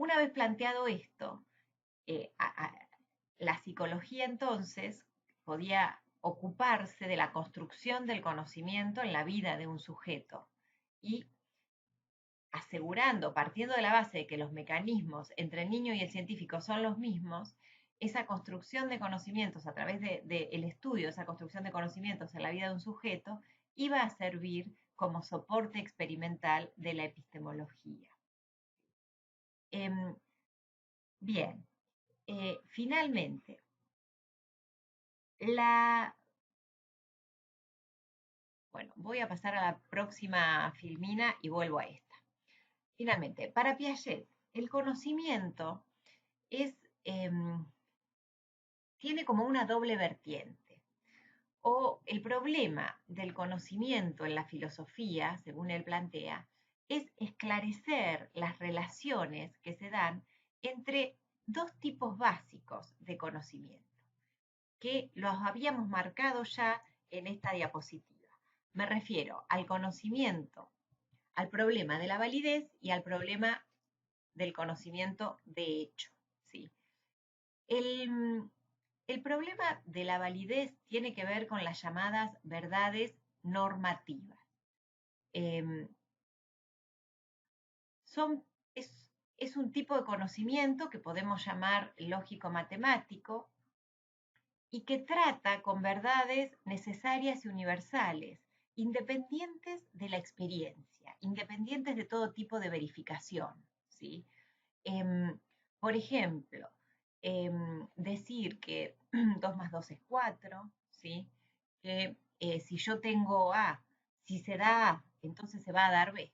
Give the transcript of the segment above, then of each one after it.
Una vez planteado esto, eh, a- a- la psicología entonces podía ocuparse de la construcción del conocimiento en la vida de un sujeto y asegurando, partiendo de la base de que los mecanismos entre el niño y el científico son los mismos, esa construcción de conocimientos a través del estudio de esa construcción de conocimientos en la vida de un sujeto iba a servir como soporte experimental de la epistemología. Em, bien, finalmente, la... Bueno, voy a pasar a la próxima filmina y vuelvo a esta. Finalmente, para Piaget, el conocimiento es, tiene como una doble vertiente. O el problema del conocimiento en la filosofía, según él plantea, es esclarecer las relaciones que se dan entre dos tipos básicos de conocimiento, que los habíamos marcado ya en esta diapositiva. Me refiero al conocimiento, al problema de la validez y al problema del conocimiento de hecho. ¿Sí? El problema de la validez tiene que ver con las llamadas verdades normativas. Eh, son, es un tipo de conocimiento que podemos llamar lógico-matemático y que trata con verdades necesarias y universales, independientes de la experiencia, independientes de todo tipo de verificación. ¿Sí? Em, por ejemplo, decir que 2 más 2 es 4, ¿sí? Que si yo tengo A, si se da A, entonces se va a dar B.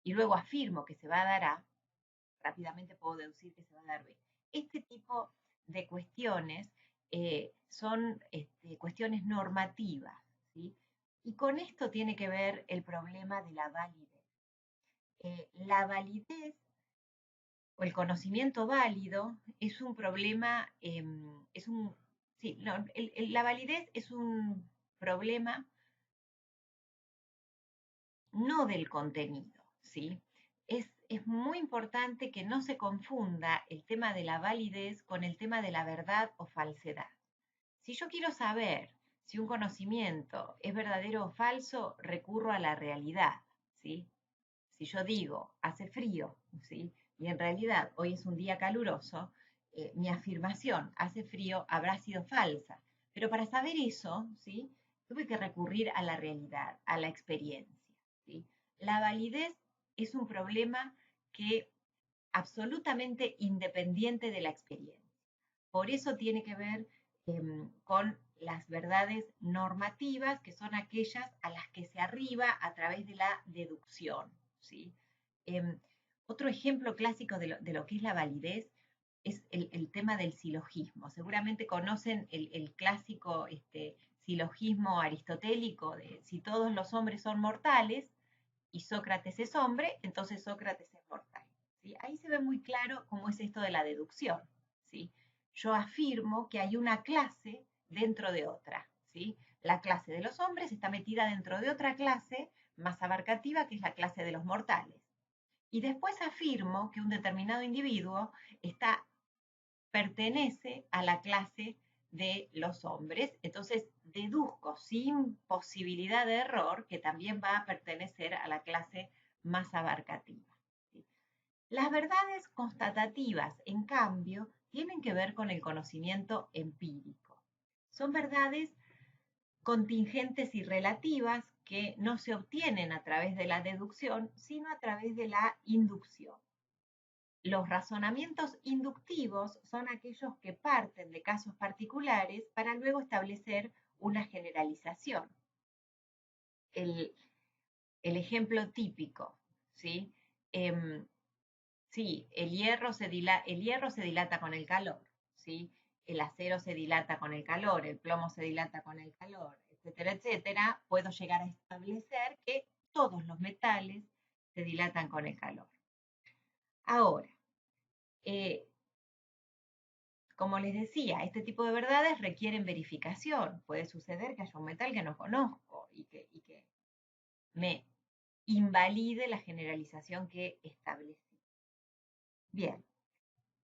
Y luego afirmo que se va a dar A, rápidamente puedo deducir que se va a dar B. Este tipo de cuestiones son cuestiones normativas, ¿sí? Y con esto tiene que ver el problema de la validez. La validez o el conocimiento válido es un problema, es un, sí, no, la validez es un problema no del contenido, ¿sí? Es muy importante que no se confunda el tema de la validez con el tema de la verdad o falsedad. Si yo quiero saber si un conocimiento es verdadero o falso, recurro a la realidad, ¿sí? Si yo digo, hace frío, ¿sí? Y en realidad hoy es un día caluroso, mi afirmación, hace frío, habrá sido falsa. Pero para saber eso, ¿sí? Tuve que recurrir a la realidad, a la experiencia, ¿sí? La validez es un problema que absolutamente independiente de la experiencia. Por eso tiene que ver con las verdades normativas, que son aquellas a las que se arriba a través de la deducción. ¿Sí? Eh, Otro ejemplo clásico de lo que es la validez es el tema del silogismo. Seguramente conocen el clásico silogismo aristotélico de si todos los hombres son mortales y Sócrates es hombre, entonces Sócrates es mortal. ¿Sí? Ahí se ve muy claro cómo es esto de la deducción. ¿Sí? Yo afirmo que hay una clase dentro de otra. ¿Sí? La clase de los hombres está metida dentro de otra clase más abarcativa que es la clase de los mortales. Y después afirmo que un determinado individuo pertenece a la clase de los hombres. Entonces deduzco sin posibilidad de error que también va a pertenecer a la clase más abarcativa. ¿Sí? Las verdades constatativas, en cambio, tienen que ver con el conocimiento empírico. Son verdades contingentes y relativas que no se obtienen a través de la deducción, sino a través de la inducción. Los razonamientos inductivos son aquellos que parten de casos particulares para luego establecer una generalización. El, el ejemplo típico, ¿sí? Sí, el hierro se dilata con el calor, ¿sí? El acero se dilata con el calor, el plomo se dilata con el calor, etcétera, etcétera. Puedo llegar a establecer que todos los metales se dilatan con el calor. Ahora, eh, como les decía, este tipo de verdades requieren verificación. Puede suceder que haya un metal que no conozco y que me invalide la generalización que establecí. Bien,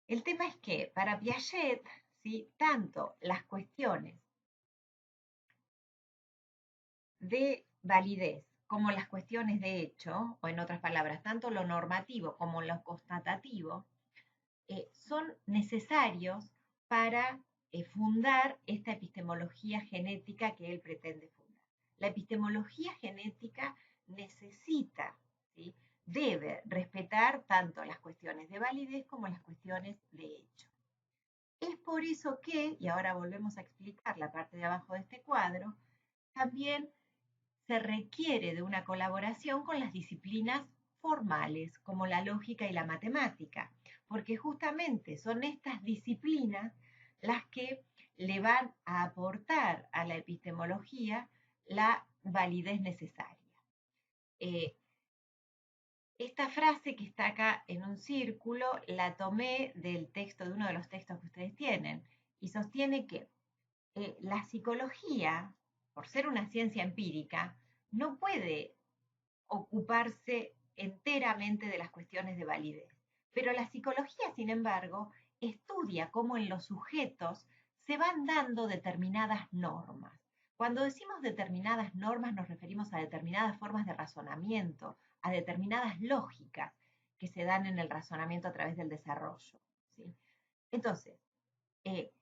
El tema es que para Piaget, ¿sí? Tanto las cuestiones de validez como las cuestiones de hecho, o en otras palabras, tanto lo normativo como lo constatativo, son necesarios para fundar esta epistemología genética que él pretende fundar. La epistemología genética necesita, ¿sí? Debe respetar tanto las cuestiones de validez como las cuestiones de hecho. Es por eso que, y ahora volvemos a explicar la parte de abajo de este cuadro, también se requiere de una colaboración con las disciplinas formales, como la lógica y la matemática, porque justamente son estas disciplinas las que le van a aportar a la epistemología la validez necesaria. Esta frase que está acá en un círculo la tomé del texto, de uno de los textos que ustedes tienen, y sostiene que la psicología, por ser una ciencia empírica, no puede ocuparse enteramente de las cuestiones de validez. Pero la psicología, sin embargo, estudia cómo en los sujetos se van dando determinadas normas. Cuando decimos determinadas normas nos referimos a determinadas formas de razonamiento, a determinadas lógicas que se dan en el razonamiento a través del desarrollo. ¿Sí? Entonces, eh,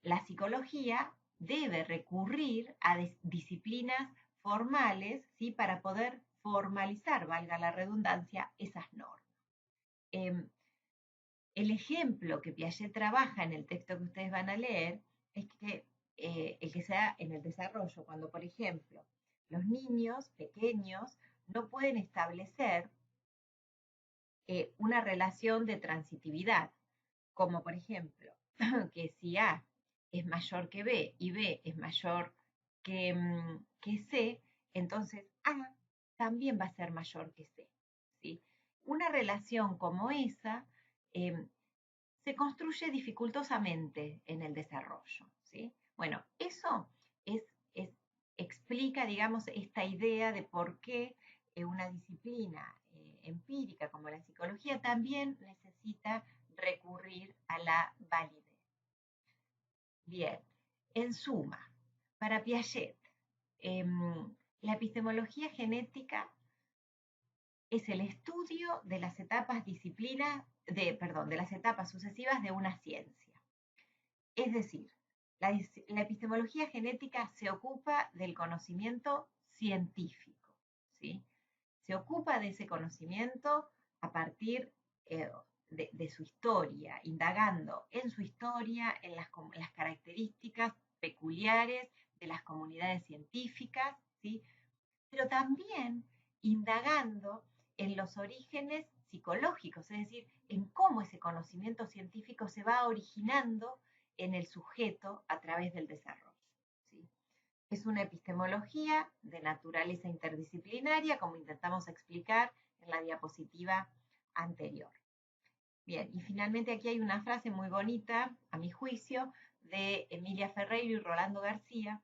la psicología debe recurrir a disciplinas formales, ¿sí? Para poder formalizar, valga la redundancia, esas normas. El ejemplo que Piaget trabaja en el texto que ustedes van a leer es que el que se da en el desarrollo, cuando por ejemplo los niños pequeños no pueden establecer una relación de transitividad, como por ejemplo que si A es mayor que B y B es mayor que C, entonces A también va a ser mayor que C. ¿Sí? Una relación como esa se construye dificultosamente en el desarrollo. ¿Sí? Bueno, eso es, explica, digamos, esta idea de por qué una disciplina empírica como la psicología también necesita recurrir a la validez. Bien, en suma, para Piaget, la epistemología genética es el estudio de las etapas de las etapas sucesivas de una ciencia. Es decir, la epistemología genética se ocupa del conocimiento científico, ¿sí? Se ocupa de ese conocimiento a partir de su historia, indagando en su historia, en las características peculiares de las comunidades científicas, ¿sí? Pero también indagando en los orígenes psicológicos, es decir, en cómo ese conocimiento científico se va originando en el sujeto a través del desarrollo. ¿Sí? Es una epistemología de naturaleza interdisciplinaria, como intentamos explicar en la diapositiva anterior. Bien, y finalmente aquí hay una frase muy bonita, a mi juicio, de Emilia Ferreiro y Rolando García,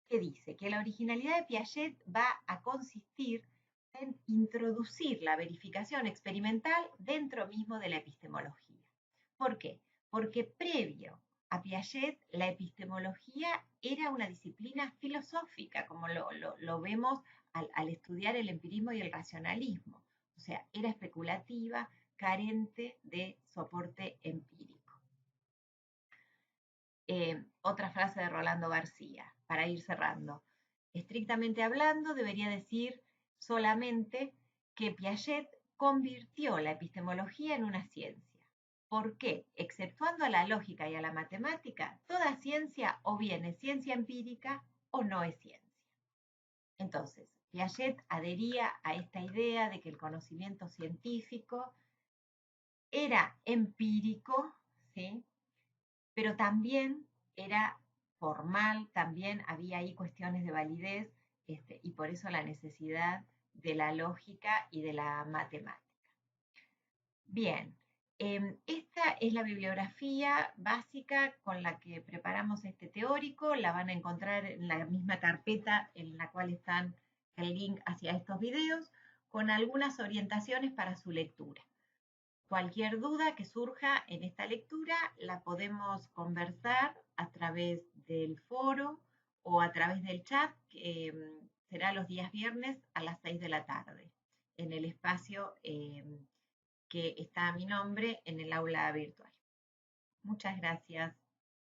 que dice que la originalidad de Piaget va a consistir en introducir la verificación experimental dentro mismo de la epistemología. ¿Por qué? Porque previo a Piaget la epistemología era una disciplina filosófica, como lo vemos al estudiar el empirismo y el racionalismo. O sea, era especulativa, carente de soporte empírico. Otra frase de Rolando García, para ir cerrando. Estrictamente hablando, debería decir solamente que Piaget convirtió la epistemología en una ciencia. ¿Por qué? Exceptuando a la lógica y a la matemática, toda ciencia o bien es ciencia empírica o no es ciencia. Entonces, Piaget adhería a esta idea de que el conocimiento científico era empírico, ¿sí? Pero también era formal, también había ahí cuestiones de validez, y por eso la necesidad de la lógica y de la matemática. Bien, esta es la bibliografía básica con la que preparamos este teórico, la van a encontrar en la misma carpeta en la cual están el link hacia estos videos, con algunas orientaciones para su lectura. cualquier duda que surja en esta lectura la podemos conversar a través del foro o a través del chat, que será los días viernes a las 6 de la tarde, en el espacio que está a mi nombre en el aula virtual. Muchas gracias.